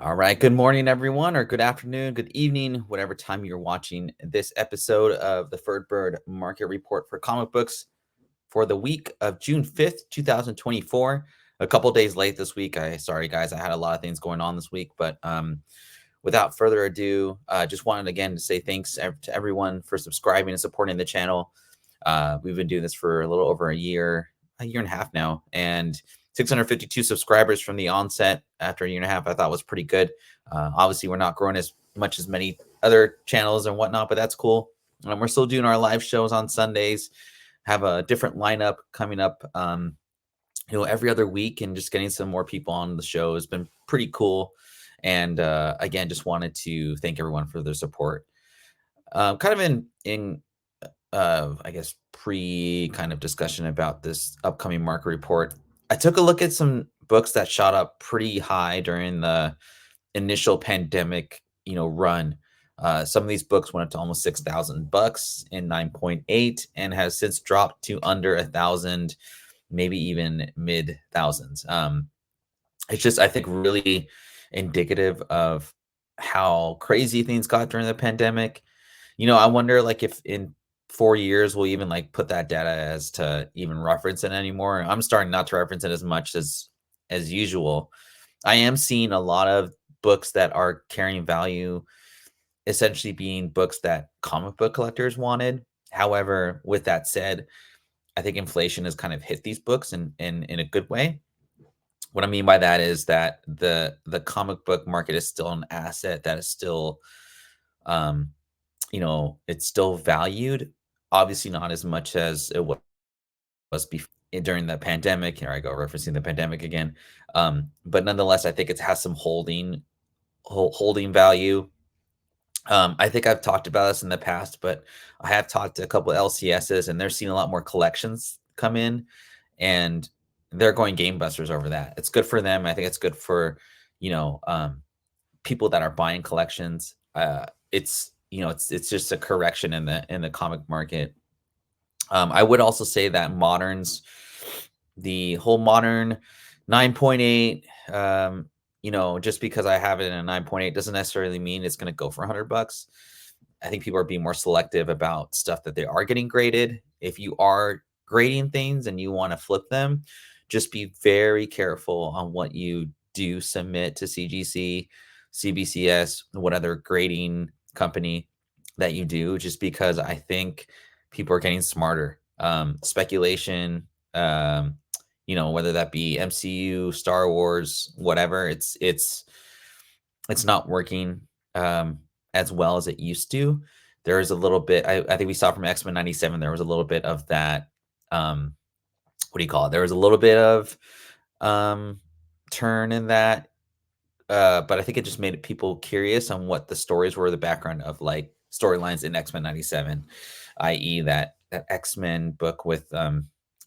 All right. Good morning, everyone, or good afternoon, good evening, whatever time you're watching this episode of the Ferd Bird Market Report for comic books for the week of June 5th, 2024. A couple days late this week. Sorry, guys. I had a lot of things going on this week, but without further ado, just wanted again to say thanks to everyone for subscribing and supporting the channel. We've been doing this for a little over a year and a half now, and 652 subscribers from the onset after a year and a half, I thought was pretty good. Obviously, we're not growing as much as many other channels and whatnot, but that's cool. We're still doing our live shows on Sundays, have a different lineup coming up, every other week, and just getting some more people on the show has been pretty cool. And again, just wanted to thank everyone for their support. Kind of in I guess pre kind of discussion about this upcoming market report. I took a look at some books that shot up pretty high during the initial pandemic, run. Some of these books went up to almost $6,000 in 9.8 and has since dropped to under 1,000, maybe even mid thousands. It's just, I think, really indicative of how crazy things got during the pandemic. I wonder, like, if in 4 years we'll even like put that data as to even reference it anymore. I'm starting not to reference it as much as usual. I am seeing a lot of books that are carrying value essentially being books that comic book collectors wanted. However, with that said, I think inflation has kind of hit these books in a good way. What I mean by that is that the comic book market is still an asset that is still um it's still valued, obviously not as much as it was before during the pandemic. Here I go referencing the pandemic again. But nonetheless, I think it has some holding value. I think I've talked about this in the past, but I have talked to a couple LCSs and they're seeing a lot more collections come in, and they're going gangbusters over that. It's good for them. I think it's good for, you know, um, people that are buying collections. It's just a correction in the comic market. I would also say that moderns, the whole modern 9.8, just because I have it in a 9.8 doesn't necessarily mean it's going to go for $100. I think people are being more selective about stuff that they are getting graded. If you are grading things and you want to flip them, just be very careful on what you do submit to CGC, CBCS, what other grading company that you do, just because I think people are getting smarter. Speculation, whether that be MCU, Star Wars, whatever, it's not working as well as it used to. There is a little bit. I think we saw from X-Men 97. There was a little bit of that. What do you call it? There was a little bit of turn in that, but I think it just made people curious on what the stories were, the background of like storylines in X-Men 97, i.e., that X-Men book with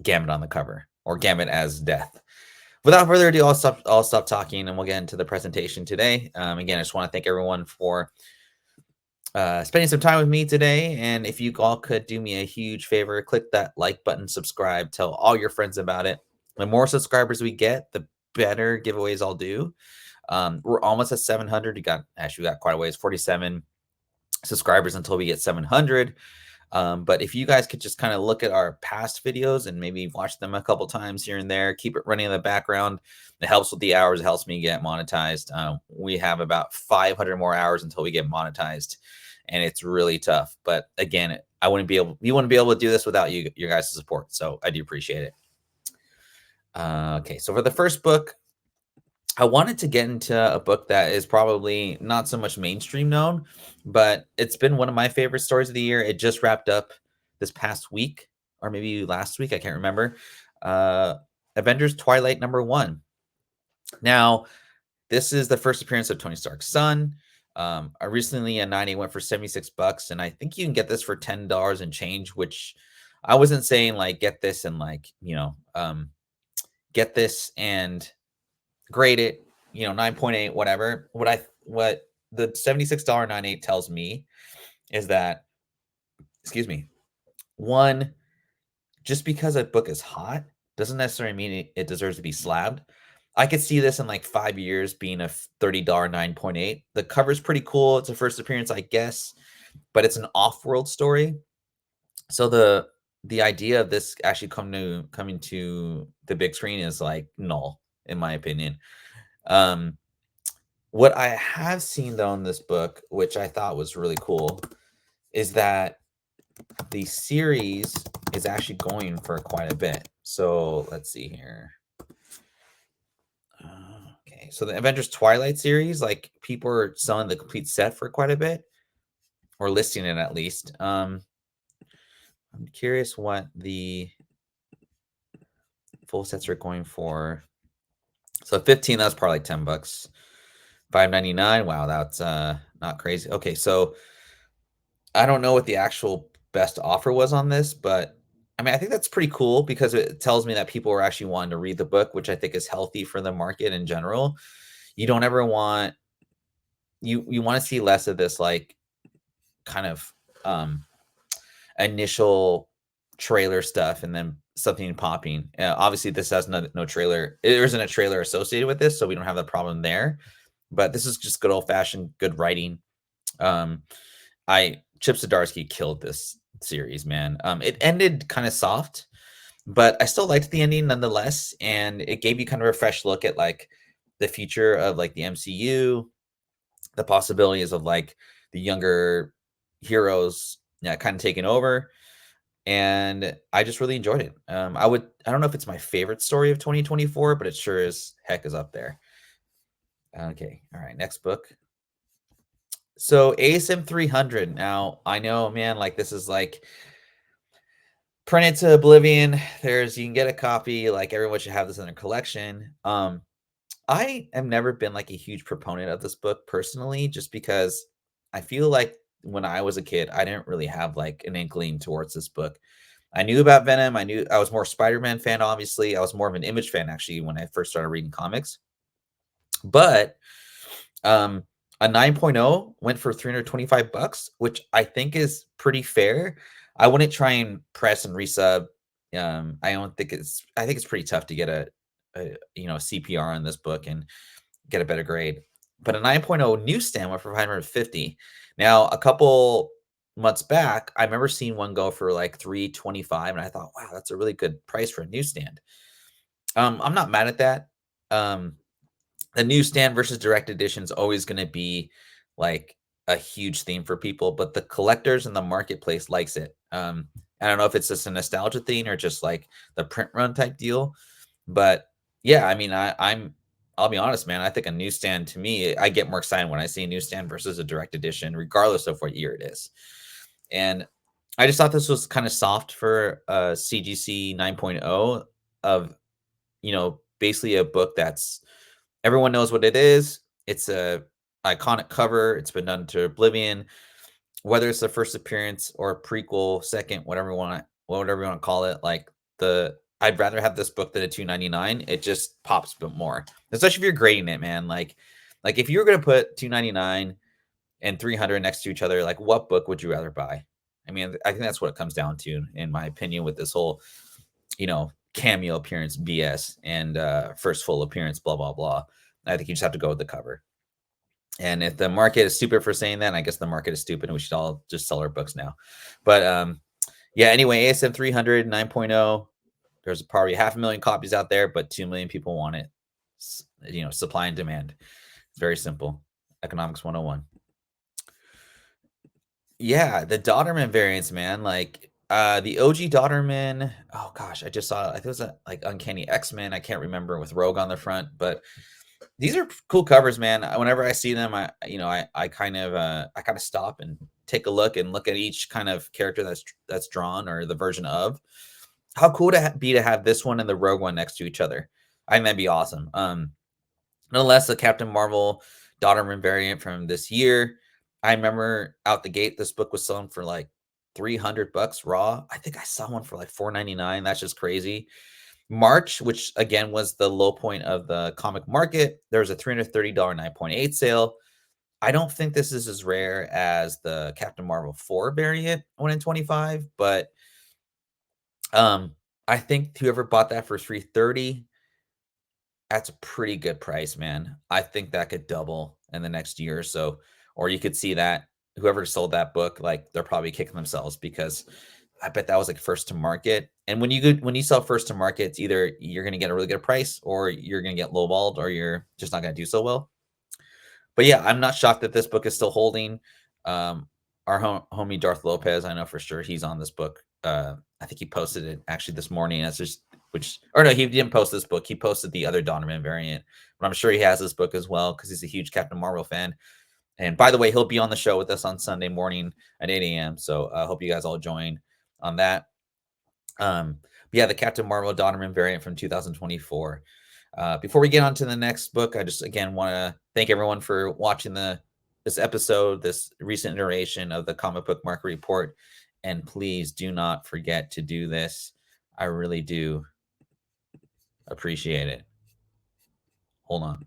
Gambit on the cover, or Gambit as Death. Without further ado, I'll stop talking and we'll get into the presentation today. Again, I just want to thank everyone for spending some time with me today. And if you all could do me a huge favor, click that like button, subscribe, tell all your friends about it. The more subscribers we get, the better giveaways I'll do. We're almost at 700. We got quite a ways, 47 subscribers until we get 700. But if you guys could just kind of look at our past videos and maybe watch them a couple times here and there, keep it running in the background. It helps with the hours. It helps me get monetized. We have about 500 more hours until we get monetized, and it's really tough. But again, we wouldn't be able to do this without your guys' support. So I do appreciate it. Okay, so for the first book, I wanted to get into a book that is probably not so much mainstream known, but it's been one of my favorite stories of the year. It just wrapped up this past week, or maybe last week. I can't remember. Avengers Twilight #1. Now, this is the first appearance of Tony Stark's son. I recently a 90 went for $76, and I think you can get this for $10 and change, which I wasn't saying like get this and get this and grade it, 9.8, whatever. What the $76.98 tells me is that, excuse me, one, just because a book is hot doesn't necessarily mean it deserves to be slabbed. I could see this in like 5 years being a $30 9.8. The cover's pretty cool. It's a first appearance, I guess, but it's an off-world story. So the idea of this actually coming to the big screen is like null, in my opinion. Um, what I have seen though in this book, which I thought was really cool, is that the series is actually going for quite a bit. So let's see here. Okay, so the Avengers Twilight series, like people are selling the complete set for quite a bit, or listing it at least. I'm curious what the full sets are going for. So 15, that's probably like $10. 5.99. Wow, that's not crazy. Okay, so I don't know what the actual best offer was on this, but I mean, I think that's pretty cool because it tells me that people are actually wanting to read the book, which I think is healthy for the market in general. You don't ever want you want to see less of this like kind of initial trailer stuff and then something popping. Obviously, this has no trailer. There isn't a trailer associated with this, so we don't have the problem there. But this is just good old fashioned good writing. Um, I Chip Zdarsky killed this series, man. It ended kind of soft, but I still liked the ending nonetheless, and it gave you kind of a fresh look at like the future of like the MCU, the possibilities of like the younger heroes, yeah, kind of taking over. And I just really enjoyed it. I don't know if it's my favorite story of 2024, but it sure as heck is up there. Okay, all right, next book. So ASM 300. Now I know, man, like this is like printed to oblivion. You can get a copy. Like everyone should have this in their collection. I have never been like a huge proponent of this book personally, just because I feel like when I was a kid, I didn't really have like an inkling towards this book. I knew about Venom. I knew I was more Spider-Man fan, obviously. I was more of an Image fan actually when I first started reading comics. But um a 9.0 went for $325, which I think is pretty fair. I wouldn't try and press and resub. I think it's pretty tough to get a CPR on this book and get a better grade. But a 9.0 newsstand went for 550. Now, a couple months back, I remember seeing one go for like 325, and I thought, wow, that's a really good price for a newsstand. I'm not mad at that. Um, the newsstand versus direct edition is always going to be like a huge theme for people, but the collectors in the marketplace likes it. I don't know if it's just a nostalgia thing or just like the print run type deal, but yeah, I mean, I'll be honest, man. I think a newsstand to me, I get more excited when I see a newsstand versus a direct edition, regardless of what year it is. And I just thought this was kind of soft for CGC 9.0 of, basically a book that's everyone knows what it is. It's a iconic cover. It's been done to oblivion. Whether it's the first appearance or a prequel, second, whatever you want to call it, like I'd rather have this book than a 299. It just pops a bit more, especially if you're grading it, man. Like if you were gonna put 299 and 300 next to each other, like what book would you rather buy? I mean, I think that's what it comes down to, in my opinion, with this whole, cameo appearance BS and first full appearance, blah blah blah. I think you just have to go with the cover. And if the market is stupid for saying that, I guess the market is stupid and we should all just sell our books now. But yeah, anyway, ASM 300 9.0, there's probably 500,000 copies out there, but 2 million people want it. Supply and demand. It's very simple. Economics 101. Yeah, the Dauterman variants, man. Like the OG Dauterman. Oh gosh, I just saw. I think it was like Uncanny X-Men. I can't remember, with Rogue on the front, but these are cool covers, man. Whenever I see them, I kind of stop and take a look at each kind of character that's drawn, or the version of. How cool to be to have this one and the Rogue one next to each other. I think that'd be awesome. Nonetheless, the Captain Marvel Dauterman variant from this year. I remember out the gate, this book was selling for like $300 raw. I think I saw one for like $499. That's just crazy. March, which again was the low point of the comic market, there was a $330 9.8 sale. I don't think this is as rare as the Captain Marvel 4 variant 1 in 25, but I think whoever bought that for 330, That's a pretty good price, man. I think that could double in the next year or so. Or you could see that whoever sold that book, like they're probably kicking themselves because I bet that was like first to market. And when you sell first to market, it's either you're gonna get a really good price or you're gonna get lowballed or you're just not gonna do so well. But yeah, I'm not shocked that this book is still holding. Um, our homie Darth Lopez, I know for sure he's on this book. I think he posted it actually this morning. As just which, or no, he didn't post this book. He posted the other Dauterman variant, but I'm sure he has this book as well because he's a huge Captain Marvel fan. And by the way, he'll be on the show with us on Sunday morning at 8 a.m. So I hope you guys all join on that. Yeah, the Captain Marvel Dauterman variant from 2024. Before we get on to the next book, I just again want to thank everyone for watching this episode, this recent iteration of the Comic Book Market Report, and please do not forget to do this. I really do appreciate it. Hold on.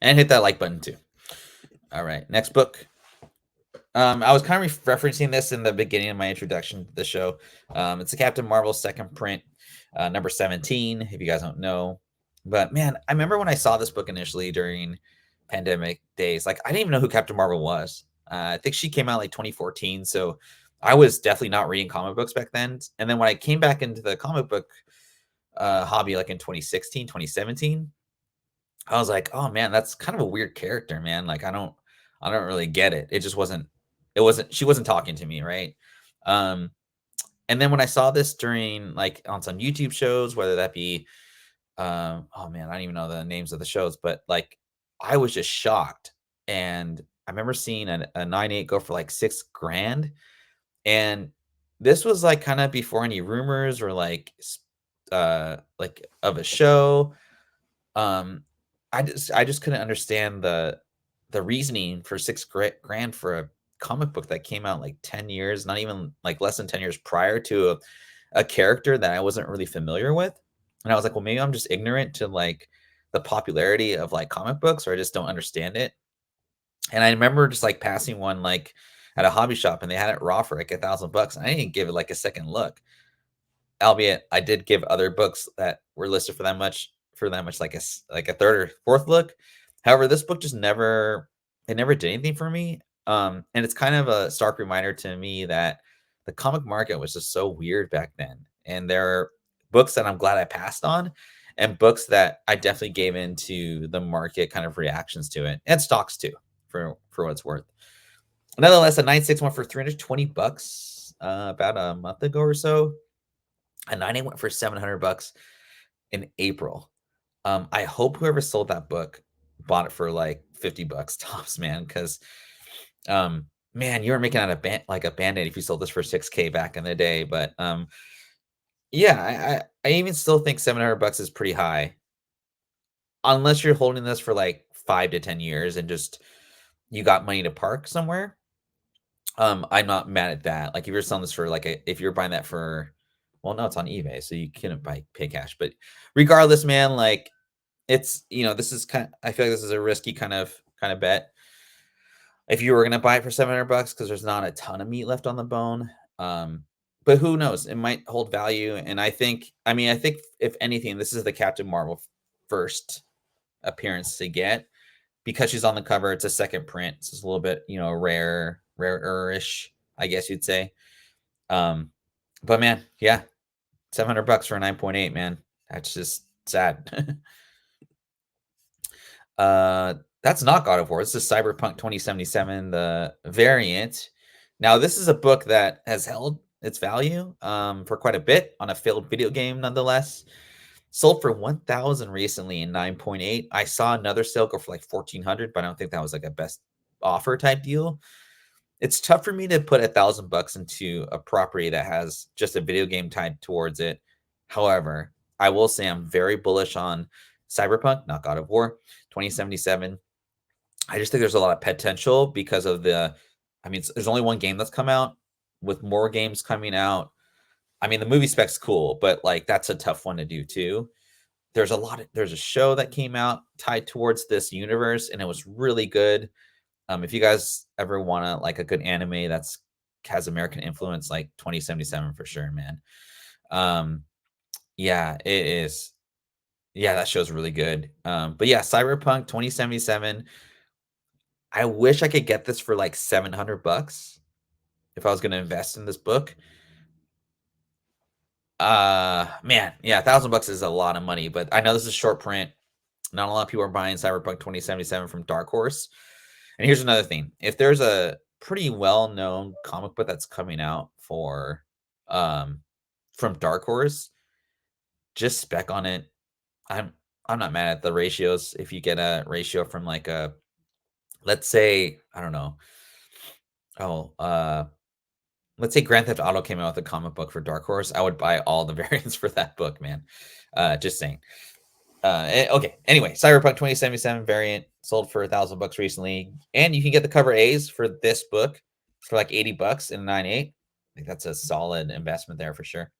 And hit that like button too. All right, next book. I was kind of referencing this in the beginning of my introduction to the show. It's a Captain Marvel second print, number 17, if you guys don't know. But man, I remember when I saw this book initially during pandemic days, like I didn't even know who Captain Marvel was. I think she came out like 2014. So I was definitely not reading comic books back then. And then when I came back into the comic book hobby, like in 2016, 2017, I was like, oh man, that's kind of a weird character, man. Like I don't really get it. She wasn't talking to me, right? Um, and then when I saw this during like on some YouTube shows, whether that be oh man, I don't even know the names of the shows, but like I was just shocked. And I remember seeing a 9.8 go for like 6 grand. And this was like kind of before any rumors or like of a show. um, I just couldn't understand the reasoning for 6 grand for a comic book that came out like 10 years, not even like less than 10 years prior to a character that I wasn't really familiar with. And I was like, well, maybe I'm just ignorant to like the popularity of like comic books, or I just don't understand it. And I remember just like passing one like at a hobby shop and they had it raw for like $1,000. I didn't give it like a second look, albeit I did give other books that were listed for that much like a third or fourth look. However, this book just never did anything for me. And it's kind of a stark reminder to me that the comic market was just so weird back then. And there are books that I'm glad I passed on and books that I definitely gave into the market kind of reactions to it, and stocks too, for what it's worth. Nonetheless, a 9.6 went for $320 about a month ago or so. A 9.8 went for $700 in April. I hope whoever sold that book bought it for like $50 tops, man. Because, man, you were making out a band-aid if you sold this for 6K back in the day. But yeah, I even still think $700 is pretty high, unless you're holding this for like 5 to 10 years and just you got money to park somewhere. I'm not mad at that. Like if you're selling this for if you're buying that for, well, no, it's on eBay, so you couldn't pay cash. But regardless, man, like this is I feel like this is a risky kind of bet. If you were gonna buy it for $700, because there's not a ton of meat left on the bone. But who knows? It might hold value. And I think if anything, this is the Captain Marvel first appearance to get, because she's on the cover. It's a second print. So it's a little bit, rare-ish, I guess you'd say. But man, yeah, $700 for a 9.8, man. That's just sad. That's not God of War. This is Cyberpunk 2077, the variant. Now, this is a book that has held its value for quite a bit on a failed video game, nonetheless. Sold for 1,000 recently in 9.8. I saw another sale go for like 1,400, but I don't think that was like a best offer type deal. It's tough for me to put $1,000 into a property that has just a video game tied towards it. However, I will say I'm very bullish on Cyberpunk, not God of War, 2077. I just think there's a lot of potential because of there's only one game that's come out. With more games coming out, the movie spec's cool, but like that's a tough one to do too. There's a show that came out tied towards this universe, and it was really good. If you guys ever want to like a good anime that's has American influence, like 2077 for sure, man. Um, yeah, it is. Yeah, that show's really good. But yeah, Cyberpunk 2077. I wish I could get this for like 700 bucks if I was going to invest in this book. Man, yeah, 1,000 bucks is a lot of money, but I know this is short print. Not a lot of people are buying Cyberpunk 2077 from Dark Horse. And here's another thing. If there's a pretty well-known comic book that's coming out for um from Dark Horse, just spec on it. I'm I'm not mad at the ratios. If you get a ratio from like a, let's say, I don't know. Oh, let's say Grand Theft Auto came out with a comic book for Dark Horse, I would buy all the variants for that book, man. Just saying. Okay. Anyway, Cyberpunk 2077 variant sold for 1,000 bucks recently, and you can get the cover A's for this book for like 80 bucks in 9.8. I think that's a solid investment there for sure.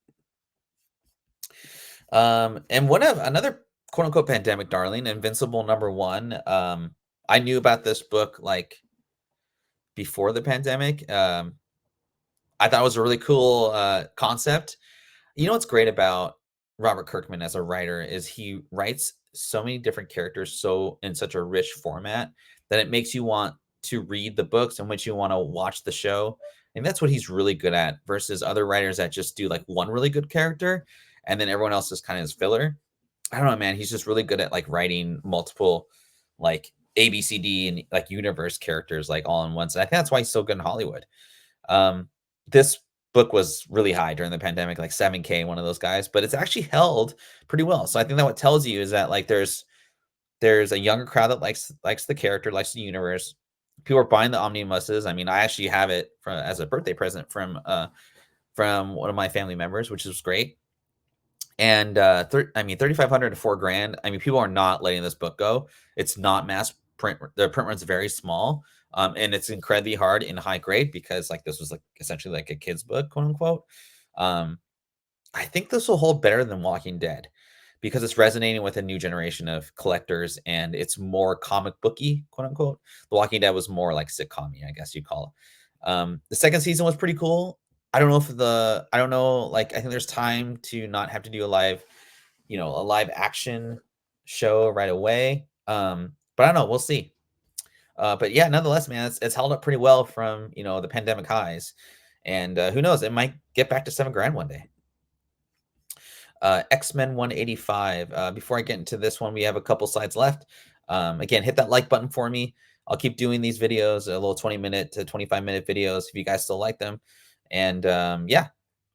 And one of another quote unquote pandemic darling, Invincible #1. I knew about this book like before the pandemic. I thought it was a really cool concept. You know what's great about Robert Kirkman as a writer is he writes so many different characters so in such a rich format that it makes you want to read the books in which you want to watch the show. And that's what he's really good at versus other writers that just do like one really good character and then everyone else is kind of his filler. I don't know, man. He's just really good at like writing multiple like ABCD and like universe characters like all in once. And I think that's why he's so good in Hollywood. This book was really high during the pandemic, like 7K, one of those guys, but it's actually held pretty well. So I think that what tells you is that like there's a younger crowd that likes the character, likes the universe. People are buying the omnibuses. I mean, I actually have it as a birthday present from one of my family members, which is great. And I mean, 3,500 to 4 grand. I mean, people are not letting this book go. It's not mass print. The print run's very small. And it's incredibly hard in high grade because like this was like essentially like a kid's book, quote unquote. Um, I think this will hold better than Walking Dead because it's resonating with a new generation of collectors and it's more comic booky, quote unquote. The Walking Dead was more like sitcom-y, I guess you call it. The second season was pretty cool. I don't know, like I think there's time to not have to do a live action show right away. But I don't know, we'll see. But yeah, nonetheless, man, it's held up pretty well from the pandemic highs, and who knows, it might get back to 7 grand one day. X-Men 185. Before I get into this one, we have a couple slides left. Again, hit that like button for me. I'll keep doing these videos, a little 20-minute to 25-minute videos if you guys still like them. And yeah,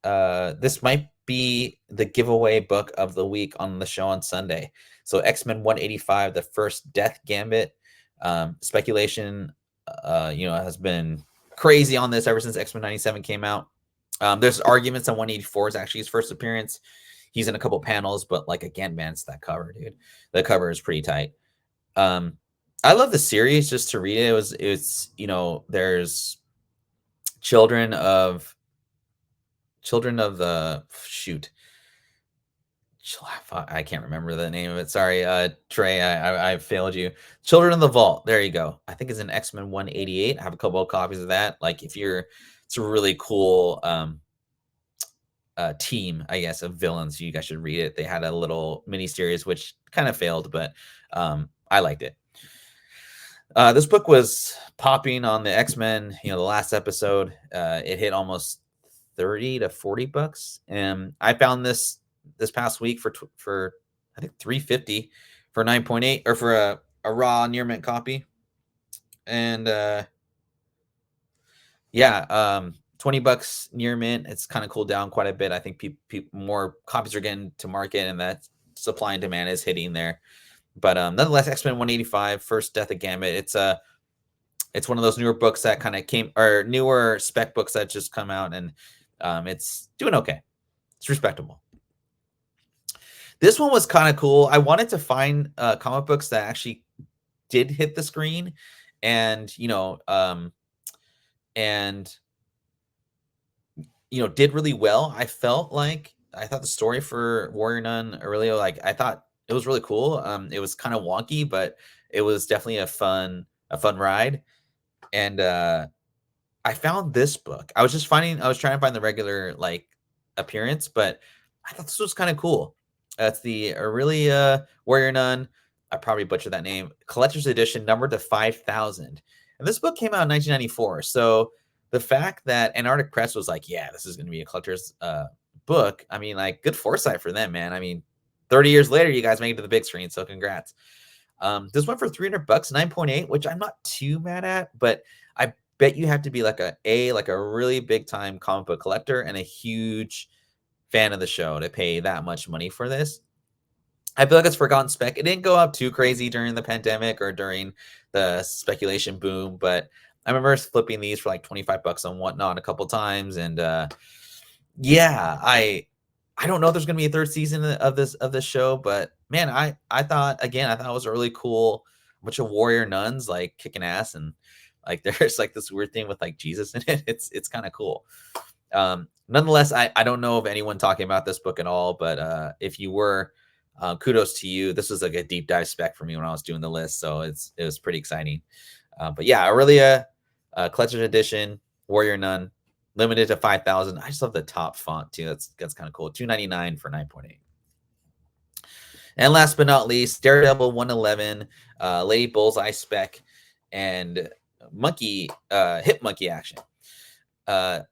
this might be the giveaway book of the week on the show on Sunday. So X-Men 185, the first Death Gambit. Speculation, has been crazy on this ever since X-Men 97 came out. There's arguments on 184 is actually his first appearance. He's in a couple panels, but like again, man, it's that cover, dude. The cover is pretty tight. I love the series just to read it. It's there's children of the shoot. I can't remember the name of it. Sorry, Trey, I failed you. Children of the Vault. There you go. I think it's an X-Men 188. I have a couple of copies of that. Like it's a really cool team, I guess, of villains. You guys should read it. They had a little mini series which kind of failed, but I liked it. This book was popping on the X-Men, the last episode. It hit almost 30 to 40 bucks. And I found this past week for I think 350 for 9.8 or for a raw near mint copy. And yeah, 20 bucks near mint. It's kind of cooled down quite a bit. I think more copies are getting to market and that supply and demand is hitting there. But nonetheless, X-Men 185, first Death of Gambit. It's one of those newer books that kind of newer spec books that just come out, and it's doing okay. It's respectable. This one was kind of cool. I wanted to find comic books that actually did hit the screen, and did really well. I thought the story for Warrior Nun Aurelio, like I thought it was really cool. It was kind of wonky, but it was definitely a fun ride. And I found this book. I was trying to find the regular like appearance, but I thought this was kind of cool. That's the really Warrior Nun. I probably butchered that name. Collector's Edition, numbered to 5,000. And this book came out in 1994. So the fact that Antarctic Press was like, yeah, this is going to be a collector's book. I mean, like, good foresight for them, man. I mean, 30 years later, you guys make it to the big screen. So congrats. This went for $300, 9.8, which I'm not too mad at, but I bet you have to be like a really big time comic book collector and a huge fan of the show to pay that much money for this. I feel like it's forgotten spec. It didn't go up too crazy during the pandemic or during the speculation boom, but I remember flipping these for like $25 on Whatnot a couple times. And yeah, I don't know if there's gonna be a third season of this show, but man, I thought it was a really cool bunch of warrior nuns like kicking ass, and like there's like this weird thing with like Jesus in it. It's kind of cool. Nonetheless, I don't know of anyone talking about this book at all, but if you were, kudos to you. This was like a deep dive spec for me when I was doing the list, so it was pretty exciting. But yeah, Aurelia, collector's edition, Warrior Nun, limited to 5,000. I just love the top font too. That's kind of cool. $2.99 for 9.8. And last but not least, Daredevil 111, Lady Bullseye spec, and monkey hip monkey action.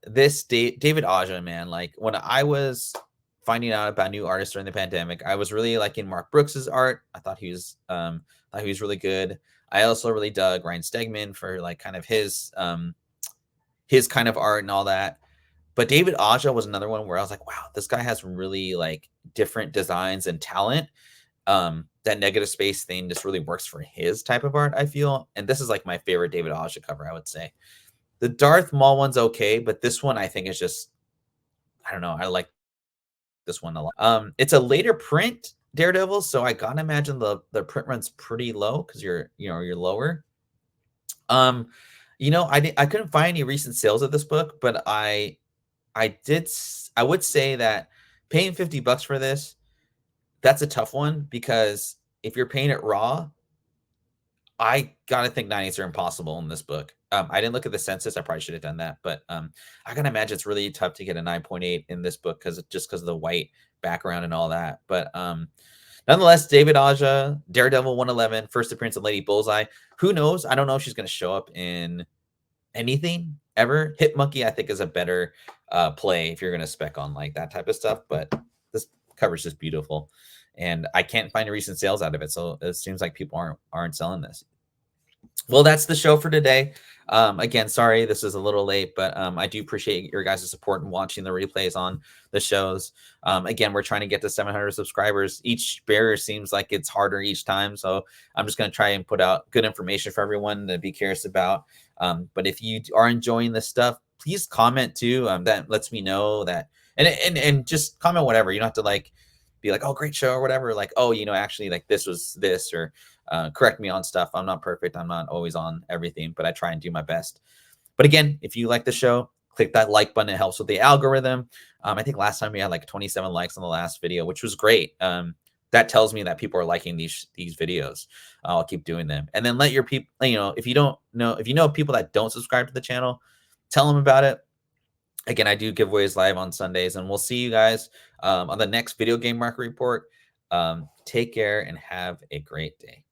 This David Aja, man, like when I was finding out about new artists during the pandemic, I was really liking Mark Brooks's art. I thought he was really good. I also really dug Ryan Stegman for like kind of his kind of art and all that. But David Aja was another one where I was like, wow, this guy has really like different designs and talent. That negative space thing just really works for his type of art, I feel. And this is like my favorite David Aja cover, I would say. The Darth Maul one's okay, but this one I think is just, I don't know. I like this one a lot. It's a later print Daredevil, so I gotta imagine the print run's pretty low because you're lower. I couldn't find any recent sales of this book, but I would say that paying $50 for this, that's a tough one, because if you're paying it raw, I gotta think 90s are impossible in this book. I didn't look at the census. I probably should have done that, but I can imagine it's really tough to get a 9.8 in this book because of the white background and all that. But nonetheless, David Aja, Daredevil 111, first appearance of Lady Bullseye. Who knows? I don't know if she's going to show up in anything ever. Hip Monkey, I think, is a better play if you're going to spec on like that type of stuff. But this cover is just beautiful, and I can't find recent sales out of it, so it seems like people aren't selling this. Well, that's the show for today. Again, sorry this is a little late, but I do appreciate your guys' support and watching the replays on the shows. Again, we're trying to get to 700 subscribers. Each barrier seems like it's harder each time, so I'm just going to try and put out good information for everyone to be curious about. But if you are enjoying this stuff, please comment too. That lets me know that, and just comment whatever. You don't have to like be like, oh, great show or whatever. Like, oh, actually, like this was this, or correct me on stuff. I'm not perfect. I'm not always on everything, but I try and do my best. But again, if you like the show, click that like button. It helps with the algorithm. I think last time we had like 27 likes on the last video, which was great. That tells me that people are liking these videos. I'll keep doing them. And then let your people, if you know people that don't subscribe to the channel, tell them about it. Again, I do giveaways live on Sundays, and we'll see you guys on the next video game market report. Take care and have a great day.